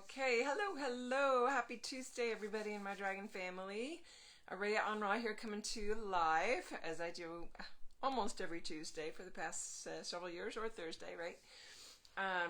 Okay, hello. Happy Tuesday, everybody in my dragon family. Araya Anra here coming to you live, as I do almost every Tuesday for the past several years, or Thursday, right? I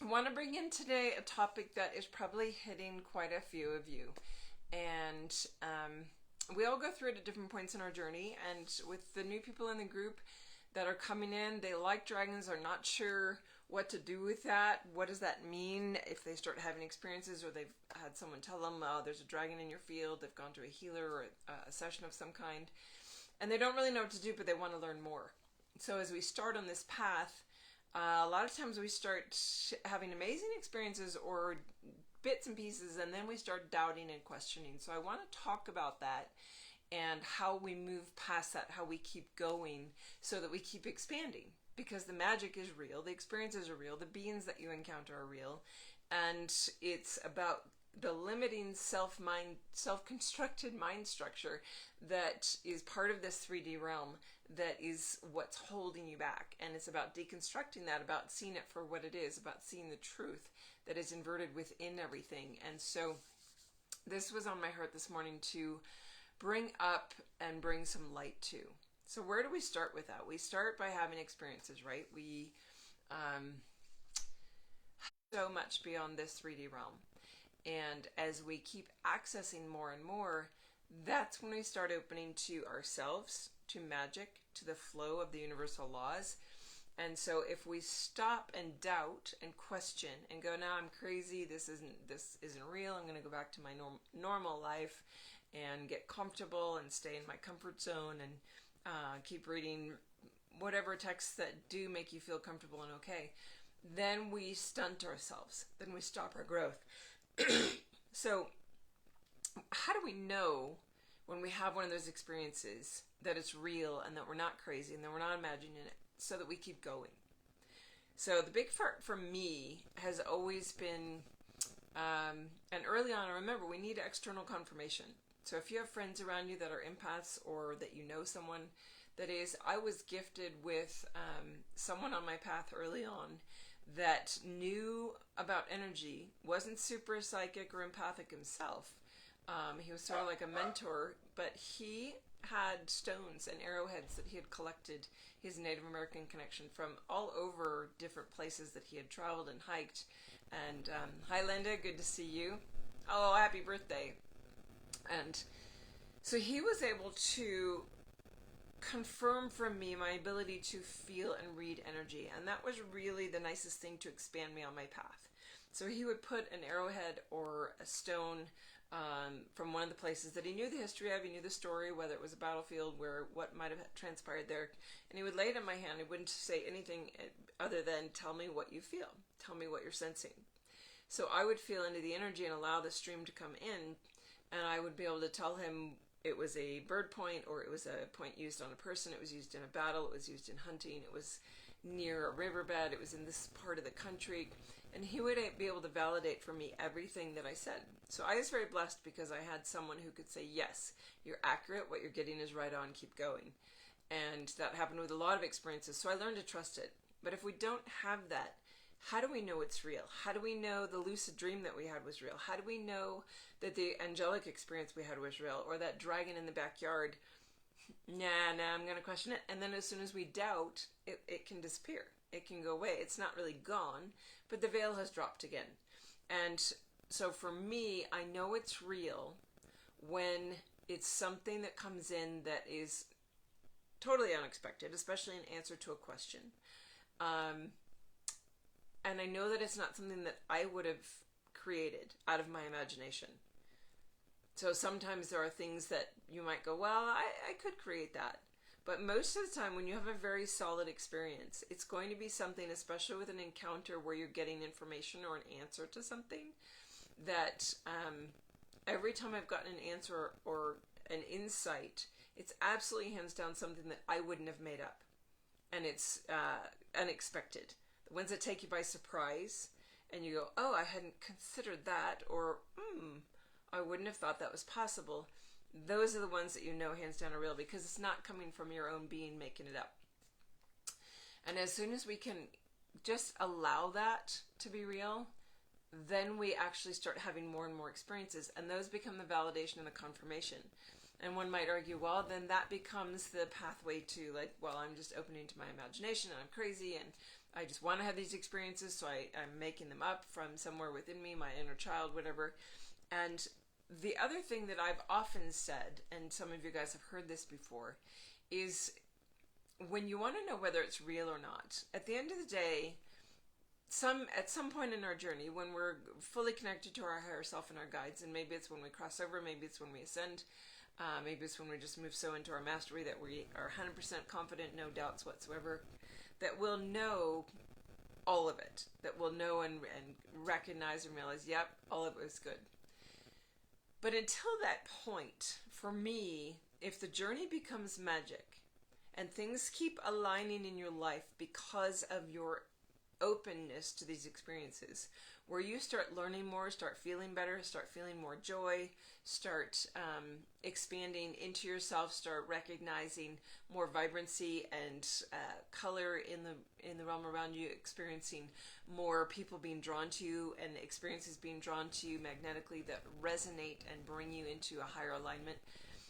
want to bring in today a topic that is probably hitting quite a few of you. And we all go through it at different points in our journey. And with the new people in the group that are coming in, they like dragons, are not sure what to do with that. What does that mean if they start having experiences, or they've had someone tell them, oh, there's a dragon in your field, they've gone to a healer or a session of some kind, and they don't really know what to do, but they want to learn more. So as we start on this path, a lot of times we start having amazing experiences or bits and pieces, and then we start doubting and questioning. So I want to talk about that and how we move past that, how we keep going so that we keep expanding. Because the magic is real, the experiences are real, the beings that you encounter are real, and it's about the limiting self-constructed mind structure that is part of this 3D realm that is what's holding you back. And it's about deconstructing that, about seeing it for what it is, about seeing the truth that is inverted within everything. And so this was on my heart this morning to bring up and bring some light to. So where do we start with that? We start by having experiences, right? We so much beyond this 3D realm. And as we keep accessing more and more, that's when we start opening to ourselves, to magic, to the flow of the universal laws. And so if we stop and doubt and question and go, no, I'm crazy, this isn't real, I'm going to go back to my normal life and get comfortable and stay in my comfort zone and keep reading whatever texts that do make you feel comfortable and okay, then we stunt ourselves. Then we stop our growth. So how do we know when we have one of those experiences that it's real and that we're not crazy and that we're not imagining it, so that we keep going? So the big part for me has always been, and early on, I remember we need external confirmation. So if you have friends around you that are empaths, or that you know someone that is, I was gifted with someone on my path early on that knew about energy, wasn't super psychic or empathic himself. He was sort of like a mentor, but he had stones and arrowheads that he had collected, his Native American connection, from all over different places that he had traveled and hiked. And hi Linda, good to see you. Oh, happy birthday. And so he was able to confirm for me my ability to feel and read energy. And that was really the nicest thing to expand me on my path. So he would put an arrowhead or a stone from one of the places that he knew the history of, he knew the story, whether it was a battlefield, where what might have transpired there. And he would lay it in my hand. He wouldn't say anything other than, tell me what you feel. Tell me what you're sensing. So I would feel into the energy and allow the stream to come in. And I would be able to tell him it was a bird point, or it was a point used on a person, it was used in a battle, it was used in hunting, it was near a riverbed, it was in this part of the country. And he would be able to validate for me everything that I said. So I was very blessed because I had someone who could say, yes, you're accurate, what you're getting is right on, keep going. And that happened with a lot of experiences, so I learned to trust it. But if we don't have that, how do we know it's real? How do we know the lucid dream that we had was real? How do we know that the angelic experience we had was real? Or that dragon in the backyard, nah, I'm going to question it. And then as soon as we doubt, it can disappear. It can go away. It's not really gone, but the veil has dropped again. And so for me, I know it's real when it's something that comes in that is totally unexpected, especially in answer to a question. And I know that it's not something that I would have created out of my imagination. So sometimes there are things that you might go, well, I could create that. But most of the time, when you have a very solid experience, it's going to be something, especially with an encounter where you're getting information or an answer to something, that every time I've gotten an answer or an insight, it's absolutely hands down something that I wouldn't have made up. And it's unexpected. The ones that take you by surprise, and you go, oh, I hadn't considered that, or I wouldn't have thought that was possible. Those are the ones that you know hands down are real, because it's not coming from your own being making it up. And as soon as we can just allow that to be real, then we actually start having more and more experiences, and those become the validation and the confirmation. And one might argue, well, then that becomes the pathway to, like, well, I'm just opening to my imagination and I'm crazy and I just want to have these experiences, so I'm making them up from somewhere within me, my inner child, whatever. And the other thing that I've often said, and some of you guys have heard this before, is when you want to know whether it's real or not, at the end of the day, at some point in our journey, when we're fully connected to our higher self and our guides, and maybe it's when we cross over, maybe it's when we ascend, maybe it's when we just move so into our mastery that we are 100% confident, no doubts whatsoever, that we'll know all of it, that we'll know and recognize and realize, yep, all of it was good. But until that point, for me, if the journey becomes magic and things keep aligning in your life because of your openness to these experiences, where you start learning more, start feeling better, start feeling more joy, start expanding into yourself, start recognizing more vibrancy and color in the realm around you, experiencing more people being drawn to you and experiences being drawn to you magnetically that resonate and bring you into a higher alignment.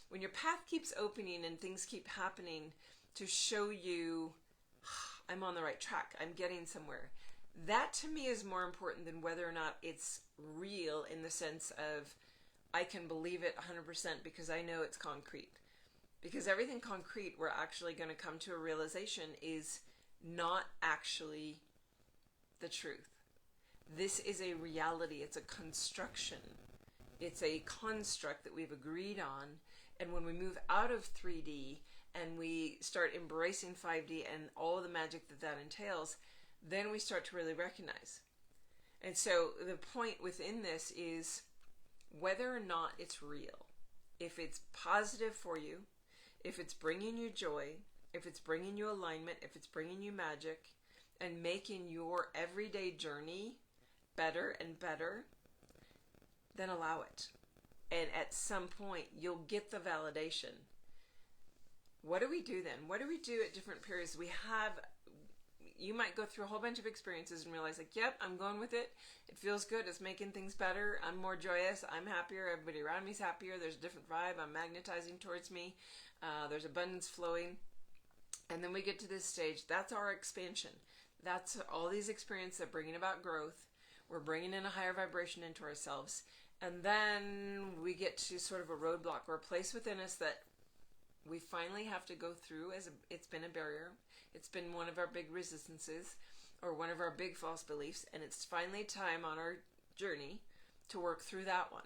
When your path keeps opening and things keep happening to show you, I'm on the right track, I'm getting somewhere, that to me is more important than whether or not it's real, in the sense of I can believe it 100% because I know it's concrete. Because everything concrete we're actually going to come to a realization is not actually the truth. This is a reality. It's a construction. It's a construct that we've agreed on. And when we move out of 3D and we start embracing 5D and all the magic that that entails, then we start to really recognize. And so the point within this is whether or not it's real. If it's positive for you, if it's bringing you joy, if it's bringing you alignment, if it's bringing you magic and making your everyday journey better and better, then allow it. And at some point, you'll get the validation. What do we do then? What do we do at different periods? You might go through a whole bunch of experiences and realize, like, yep, I'm going with it. It feels good. It's making things better. I'm more joyous. I'm happier. Everybody around me is happier. There's a different vibe. I'm magnetizing towards me. There's abundance flowing. And then we get to this stage. That's our expansion. That's all these experiences that are bringing about growth. We're bringing in a higher vibration into ourselves. And then we get to sort of a roadblock or a place within us that we finally have to go through. It's been a barrier. It's been one of our big resistances or one of our big false beliefs. And it's finally time on our journey to work through that one.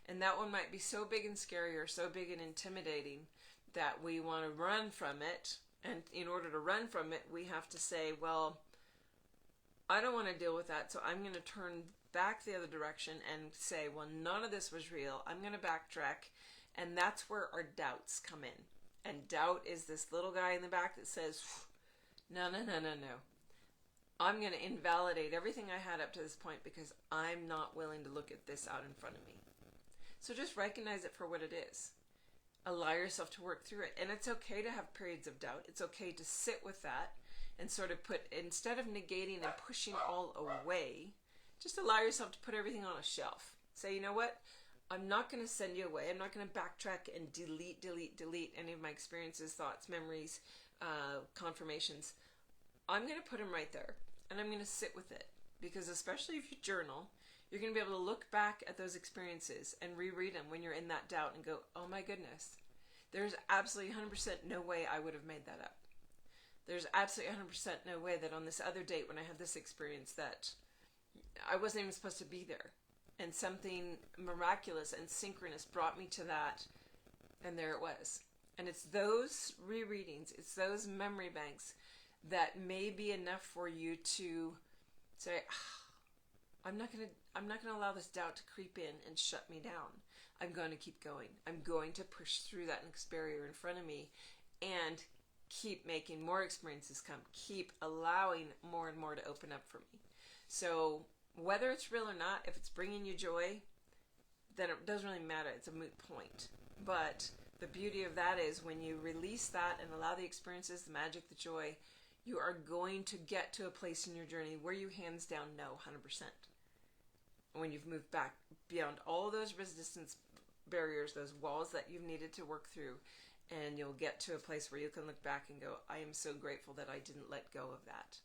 And that one might be so big and scary or so big and intimidating that we want to run from it. And in order to run from it, we have to say, well, I don't want to deal with that, so I'm going to turn back the other direction and say, well, none of this was real. I'm going to backtrack. And that's where our doubts come in. And doubt is this little guy in the back that says, no. I'm going to invalidate everything I had up to this point because I'm not willing to look at this out in front of me. So just recognize it for what it is. Allow yourself to work through it. And it's okay to have periods of doubt. It's okay to sit with that and sort of instead of negating and pushing all away, just allow yourself to put everything on a shelf. Say, you know what? I'm not going to send you away. I'm not going to backtrack and delete any of my experiences, thoughts, memories, confirmations. I'm going to put them right there. And I'm going to sit with it. Because especially if you journal, you're going to be able to look back at those experiences and reread them when you're in that doubt and go, oh my goodness, there's absolutely 100% no way I would have made that up. There's absolutely 100% no way that on this other date when I had this experience that I wasn't even supposed to be there. And something miraculous and synchronous brought me to that. And there it was. And it's those rereadings, it's those memory banks that may be enough for you to say, I'm not going to allow this doubt to creep in and shut me down. I'm going to keep going. I'm going to push through that next barrier in front of me and keep making more experiences come. Keep allowing more and more to open up for me. So whether it's real or not, if it's bringing you joy, then it doesn't really matter. It's a moot point. But the beauty of that is when you release that and allow the experiences, the magic, the joy, you are going to get to a place in your journey where you hands down know 100%. when you've moved back beyond all those resistance barriers, those walls that you've needed to work through, and you'll get to a place where you can look back and go, I am so grateful that I didn't let go of that.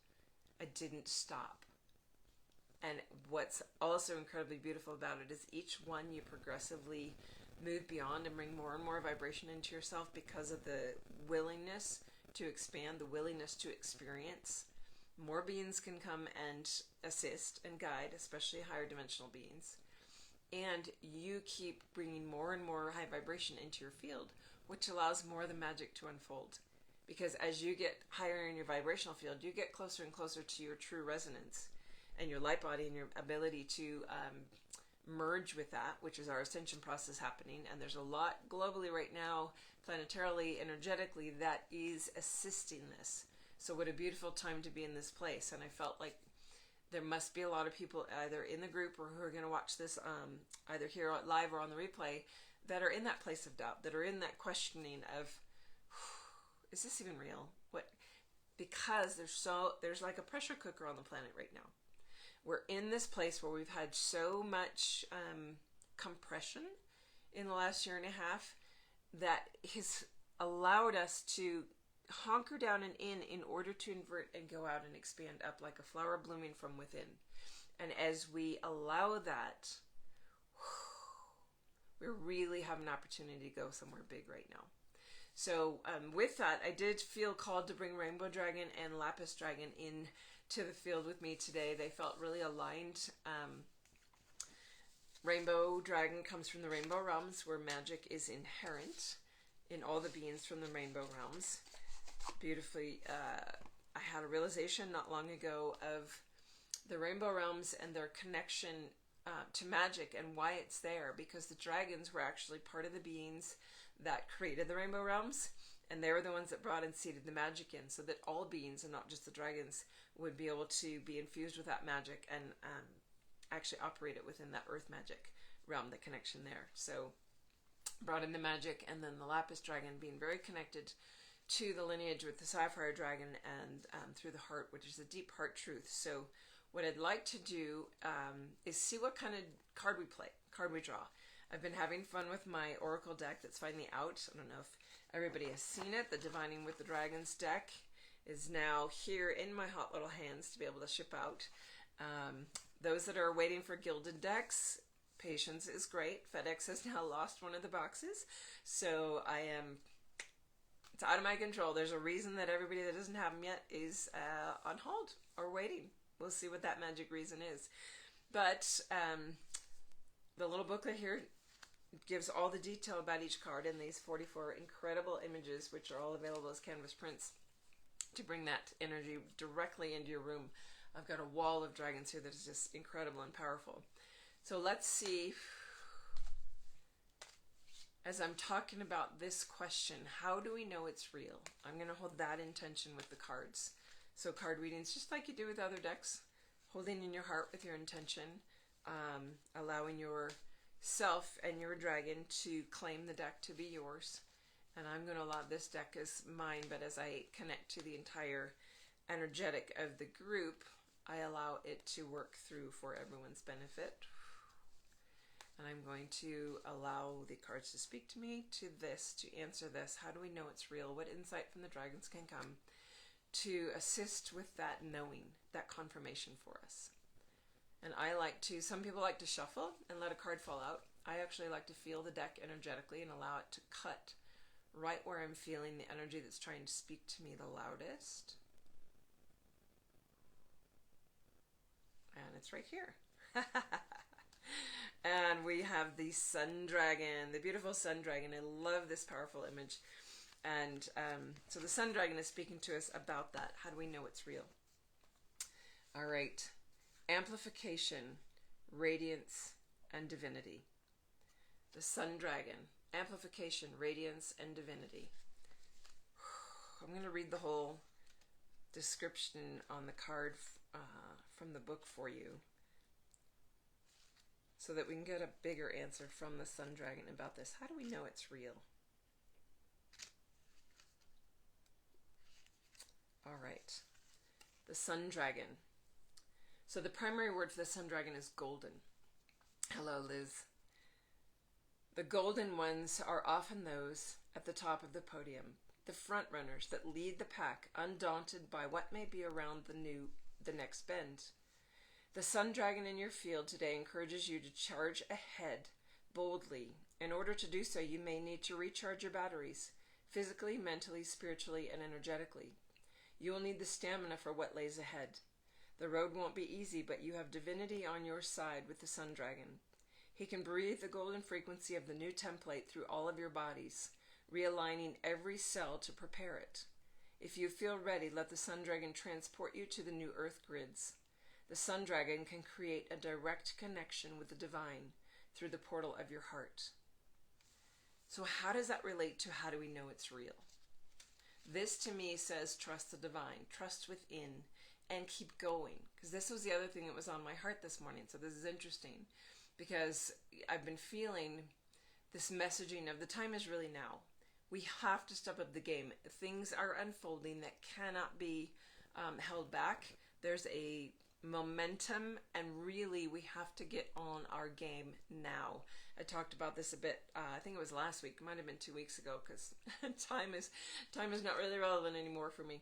I didn't stop. And what's also incredibly beautiful about it is each one you progressively move beyond and bring more and more vibration into yourself because of the willingness to expand, the willingness to experience. More beings can come and assist and guide, especially higher dimensional beings. And you keep bringing more and more high vibration into your field, which allows more of the magic to unfold. Because as you get higher in your vibrational field, you get closer and closer to your true resonance and your light body and your ability to merge with that, which is our ascension process happening. And there's a lot globally right now, planetarily, energetically, that is assisting this. So what a beautiful time to be in this place. And I felt like there must be a lot of people either in the group or who are going to watch this either here live or on the replay that are in that place of doubt, that are in that questioning of, is this even real? What? Because there's like a pressure cooker on the planet right now. We're in this place where we've had so much compression in the last year and a half that has allowed us to hunker down and in order to invert and go out and expand up like a flower blooming from within. And as we allow that, we really have an opportunity to go somewhere big right now. So with that, I did feel called to bring Rainbow Dragon and Lapis Dragon in to the field with me today. They felt really aligned. Rainbow Dragon comes from the Rainbow Realms, where magic is inherent in all the beings from the Rainbow Realms. Beautifully, I had a realization not long ago of the Rainbow Realms and their connection to magic and why it's there, because the dragons were actually part of the beings that created the Rainbow Realms, and they were the ones that brought and seeded the magic in, so that all beings, and not just the dragons, would be able to be infused with that magic and actually operate it within that earth magic realm, the connection there. So brought in the magic, and then the Lapis Dragon being very connected to the lineage with the Sapphire Dragon and through the heart, which is a deep heart truth. So what I'd like to do is see what kind of card we draw. I've been having fun with my Oracle deck that's finally out. I don't know if everybody has seen it. The Divining with the Dragons deck is now here in my hot little hands to be able to ship out. Those that are waiting for gilded decks, patience is great. FedEx has now lost one of the boxes. So it's out of my control. There's a reason that everybody that doesn't have them yet is on hold or waiting. We'll see what that magic reason is. But the little booklet here gives all the detail about each card and these 44 incredible images, which are all available as canvas prints to bring that energy directly into your room. I've got a wall of dragons here that is just incredible and powerful. So let's see, as I'm talking about this question, how do we know it's real? I'm going to hold that intention with the cards. So card readings, just like you do with other decks, holding in your heart with your intention, allowing yourself and your dragon to claim the deck to be yours. And I'm going to allow this deck as mine, but as I connect to the entire energetic of the group, I allow it to work through for everyone's benefit. And I'm going to allow the cards to speak to me, to answer this. How do we know it's real? What insight from the dragons can come to assist with that knowing, that confirmation for us? And some people like to shuffle and let a card fall out. I actually like to feel the deck energetically and allow it to cut right where I'm feeling the energy that's trying to speak to me the loudest. And it's right here. And we have the Sun Dragon, the beautiful Sun Dragon. I love this powerful image. And so the Sun Dragon is speaking to us about that. How do we know it's real? All right. Amplification, radiance, and divinity. The Sun Dragon, amplification, radiance, and divinity. I'm going to read the whole description on the card from the book for you, so that we can get a bigger answer from the Sun Dragon about this. How do we know it's real? All right. The Sun Dragon. So the primary word for the Sun Dragon is golden. Hello, Liz. The golden ones are often those at the top of the podium, the front runners that lead the pack, undaunted by what may be around the next bend. The sun dragon in your field today encourages you to charge ahead boldly. In order to do so, you may need to recharge your batteries, physically, mentally, spiritually, and energetically. You will need the stamina for what lays ahead. The road won't be easy, but you have divinity on your side with the sun dragon. He can breathe the golden frequency of the new template through all of your bodies, realigning every cell to prepare it. If you feel ready, let the sun dragon transport you to the new earth grids. The sun dragon can create a direct connection with the divine through the portal of your heart. So how does that relate to how do we know it's real? This to me says trust the divine, trust within, and keep going. Because this was the other thing that was on my heart this morning. So this is interesting because I've been feeling this messaging of the time is really now. We have to step up the game. Things are unfolding that cannot be held back. There's a momentum, and really we have to get on our game now. I talked about this a bit, I think it was last week, it might have been 2 weeks ago, because time is not really relevant anymore for me.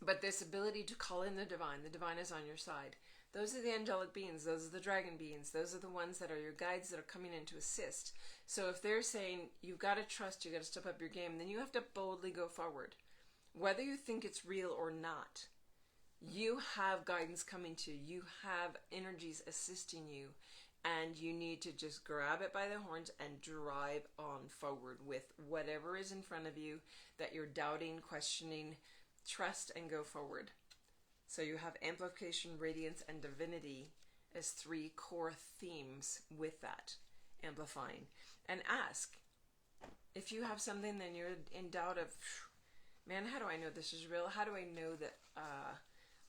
But this ability to call in the divine is on your side. Those are the angelic beings, those are the dragon beings, those are the ones that are your guides that are coming in to assist. So if they're saying, you've got to trust, you've got to step up your game, then you have to boldly go forward. Whether you think it's real or not, you have guidance coming to you, you have energies assisting you, and you need to just grab it by the horns and drive on forward with whatever is in front of you that you're doubting, questioning. Trust and go forward. So you have amplification, radiance, and divinity as 3 core themes with that, amplifying. And ask, if you have something then you're in doubt of, man, how do I know this is real? How do I know that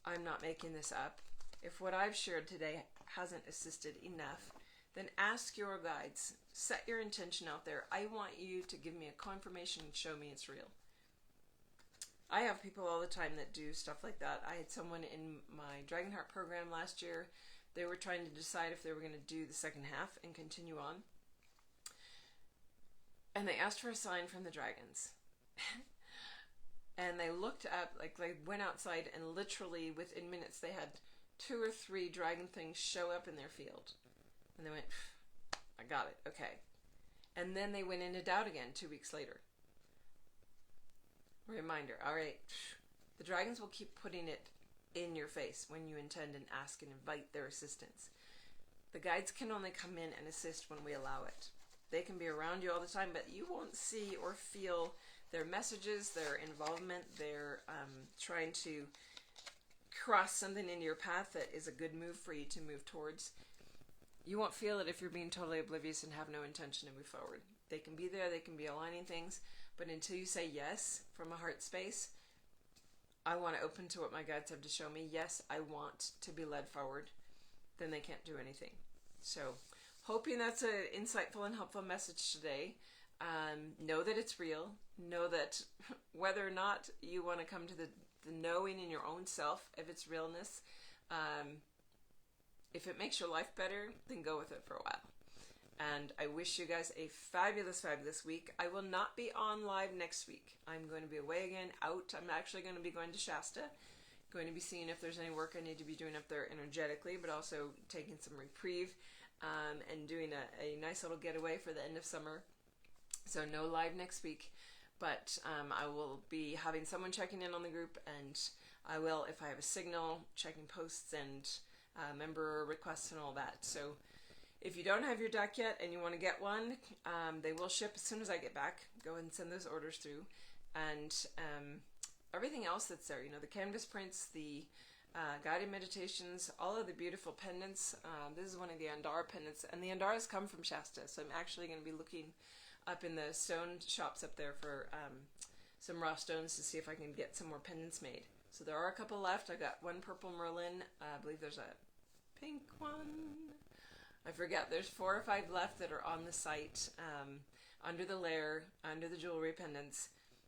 I'm not making this up? If what I've shared today hasn't assisted enough, then ask your guides. Set your intention out there. I want you to give me a confirmation and show me it's real. I have people all the time that do stuff like that. I had someone in my Dragonheart program last year. They were trying to decide if they were going to do the second half and continue on. And they asked for a sign from the dragons. And they looked up, like they went outside, and literally within minutes they had 2 or 3 dragon things show up in their field. And they went, I got it, okay. And then they went into doubt again 2 weeks later. Reminder, all right, the dragons will keep putting it in your face when you intend and ask and invite their assistance. The guides can only come in and assist when we allow it. They can be around you all the time, but you won't see or feel their messages, their involvement, their trying to cross something into your path that is a good move for you to move towards. You won't feel it if you're being totally oblivious and have no intention to move forward. They can be there, they can be aligning things, but until you say yes from a heart space, I want to open to what my guides have to show me. Yes, I want to be led forward. Then they can't do anything. So, hoping that's an insightful and helpful message today. Know that it's real. Know that whether or not you want to come to the knowing in your own self of its realness, if it makes your life better, then go with it for a while. And I wish you guys a fabulous, fabulous week. I will not be on live next week. I'm going to be away again, out. I'm actually going to be going to Shasta. Going to be seeing if there's any work I need to be doing up there energetically, but also taking some reprieve and doing a nice little getaway for the end of summer. So no live next week, but I will be having someone checking in on the group, and I will, if I have a signal, checking posts and member requests and all that. So if you don't have your deck yet and you want to get one, they will ship as soon as I get back. Go ahead and send those orders through. And everything else that's there, you know, the canvas prints, the guided meditations, all of the beautiful pendants. This is one of the Andara pendants, and the Andaras come from Shasta, so I'm actually going to be looking up in the stone shops up there for some raw stones to see if I can get some more pendants made. So there are a couple left. I got one purple Merlin. I believe there's a pink one. I forget. There's 4 or 5 left that are on the site under the layer, under the jewelry pendants.